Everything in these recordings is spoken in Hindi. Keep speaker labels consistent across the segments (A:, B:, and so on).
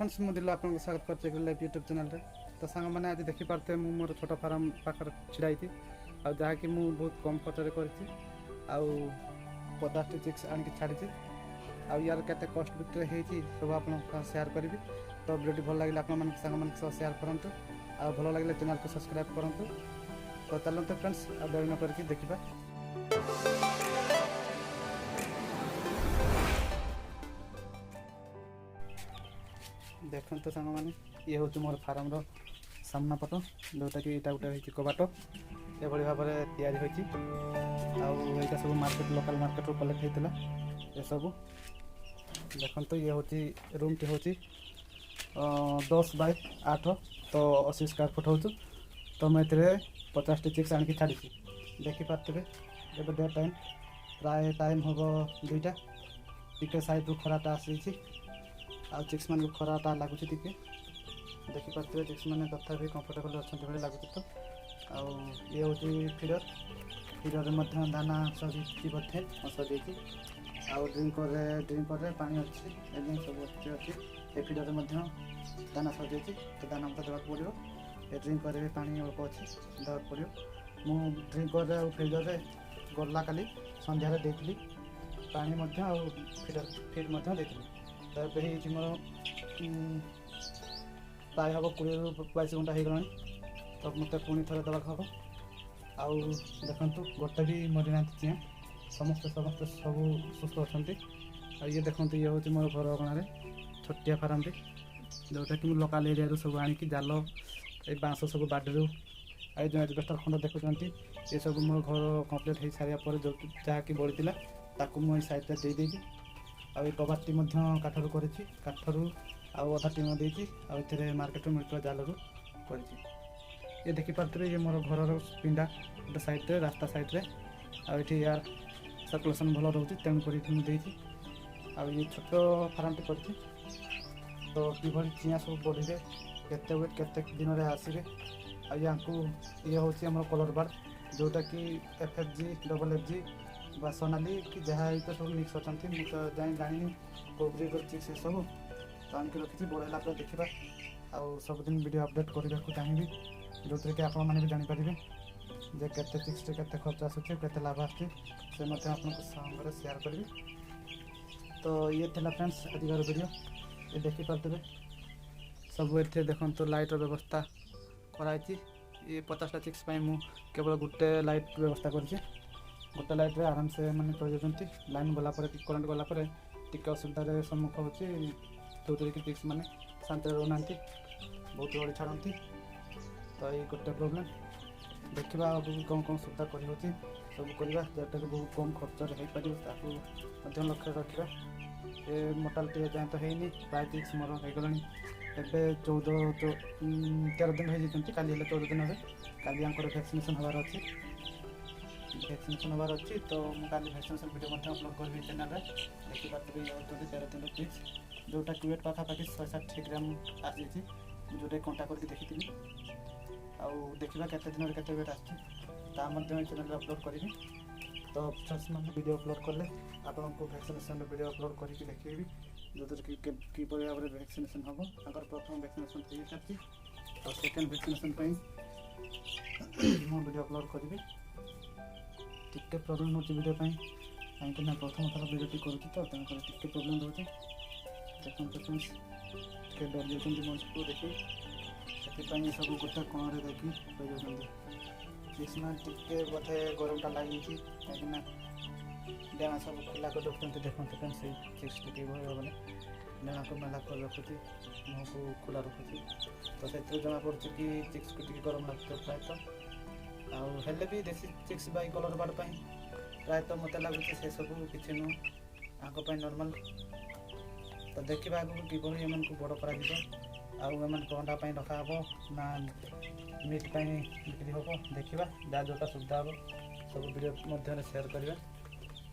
A: फ्रेंड्स मु दिल आपको स्वागत करते लाइव यूट्यूब चैनल रे। तो सांग मैंने आज देखी पारते मु मोर छोट फार्म पाखर छिड़ाई थी आ जहाँकि मु बहुत कम खर्च करती आउ 50 चिक्स आनिक छाड़ी आ यार केते कॉस्ट भितर हेची सब आपन शेयर करी। तो वीडियो भल लगे आप सांग मान शेयर करंतु आ भल लगे चैनल को सब्सक्राइब करंतु। तो चलते फ्रेंड्स आ डेरी न करके देखिबा। देखते सांग मैंने ये हूँ मोर फार्म रो सामना पट जोटा कि यहाँ गोटे कबाट ये भाव में या सब मार्केट लोकल मार्केट रू कलेक्ट होता ये सब देखते ये हूँ रूम टी हूँ 10 बाय 8 तो 80 स्क्वायर फुट हो। तो मुझे 50 चिक्स आनिक छाड़ी देखिपारे एवं डे टाइम प्राय टाइम हम 2टा टी साइड रू खराटा आसी आ चिक्स मान खराटा लगुच टी देखिपारे चिक्स मैंने तथा कंफर्टेबल अच्छा भाई लगुच। तो आउ ये हूँ फीडर फीडर में दाना सजी बोधे सजी आउ ड्रिंकर पानी अच्छी सब अच्छी ये फीडर में दाना सजी तो दाना मत देवाक पड़ो। ये ड्रिंकर भी पानी अल्प अच्छी देवाक पड़ो। मु ड्रिंकर और फीडर गला काली संध्यारे देती पानी फीड तो ये मोर प्राय हम 20-22 घंटा हो गला। तो मत पुणी थे देवाक हम आउ देखु गोटे भी मरी ना चिया समस्ते समस्ते सब सुस्थ अच्छा। ये देखते ये हूँ मोर घर अगणार छोटिया फार्म टी जोटा कि लोकाल एरिया सब आनिक जाल ये बाँस सब बाड़ी आई जो एजबेस्टर खंड देखुं ये सब मोर घर कम्प्लीट हो सारापर जो जहाँकि बढ़ी मुझे साइड दे देदी आ कबाटी काठरू कर काठरू आधा टीम देती आए मार्केट मिलता जालू कर ये देखिपारे ये मोर घर पिंडा गोटे साइड रास्ता साइड आठी यार सर्कुलेसन भल रोचे तेणुक मुझे ये छोट फार्म टी कर। तो किभली चिया सब बढ़े केते वेट केते दिन में आसवे या ये हूँ आम कलर बार्ड जोटा कि FFG FFG बा सोनाली कि जहाँ तो सब मिक्स अच्छा मुझे जाए जानी कौ ब्रीड चिक्स से सब तो आनिक रखी बड़ा है देखा आउ सबुदिन वीडियो अपडेट करने को चाहिए जो थी कि आपण मैंने भी जानीपारे जे केते चिक्स केते खर्च आसूचे केते लाभ आसूचे से आपको शेयर करी। तो ये थी फ्रेंड्स आजिकार वीडियो ये देखिपारे सब ये देखो लाइट व्यवस्था कराई। ये 50टा चिक्स मु केवल गोटे लाइट व्यवस्था कर गोटे लाइट रे आराम से मैंने चल जाती लाइन गलापर करंट गलापर टी असुविधार सम्मुख हो जो कि चिक्स मैंने शांति रोना बहुत बड़ी छाड़ती। तो ये गोटे प्रोब्लेम देखा आगे कौन कौन सुविधा कर सब करवा जोटा कि बहुत कम खर्च हो पार लक्ष्य रखा। ये मोर्टालिटी जाए तो है प्राय चिक्स मोर हो गला ए 13 दिन हो काली 14 दिन हे काली वैक्सीनेशन हबार अच्छी हबार अच्छी। तो मुझे वैक्सीनेशन वीडियो अपलोड करी चैनल देखिए 13 दिन चिक्स जोटा कि वेट पाखापाखि 160 ग्राम आसी जोटा कंटा करके देखी आउ देखा केते दिन केते वेट आसमें चैनल अपलोड करी। तो फ्रेंड्स मैंने वीडियो अपलोड कले आपको वैक्सीनेशन वीडियो अपलोड करके देखी जो कि भाव में वैक्सीनेशन हम अगर प्रथम वैक्सीनेशन हो सारी तो सेकेंड वैक्सीनेशन वीडियो अपलोड करी टिके प्रोब्लेम हो वीडियो कहीं प्रथम थर वीडियो करुँच तो टे प्रोब्लेम रोचे देखते फ्रेंड्स टे डर जाती मजको देखिए से सब गोटे कोण देखी रही जाती टे बोधे गरमटा लगी कहीं डेणा सब खुला कर रखते देखते फ्रेंड्स चिक्स टे भाई डेणा को मेला कर रखुची मुँह को खुला रखुची तो से जना पड़ी कि चिक्स को गरम लगता प्रायतः आउ भी देसी चिक्स बाई कलर बार्ड प्रायतः मत लगुच से सब किसी नुह आगे नॉर्मल। तो देखा आगे किभली एम बड़ कर अंडा रखा हम ना मीट बिक्री हम देखा जहाँ जोटा सुविधा हम सब वीडियो मध्य शेयर करवा।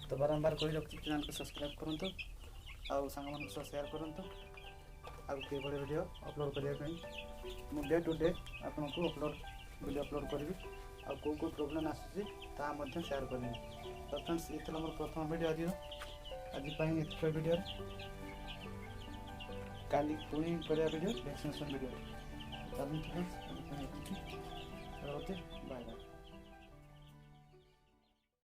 A: तो बारंबार कही रखी चैनल को सब्सक्राइब करूँ आउ सांग मान शेयर करूँ आगे किभली वीडियो अपलोड करने मुझे डे टू डे आपको वीडियो अपलोड करी आ कौ प्रोब्लेम आसूसी शेयर करेंगे। तो फ्रेंड्स ये मोर प्रथम वीडियो आज वीडियो କାଲି ପୁଣି କରିବା ଭିଡ଼ିଓ ଭ୍ୟାକ୍ସିନେସନ୍ ଭିଡ଼ିଓ ଚାଲନ୍ତୁ।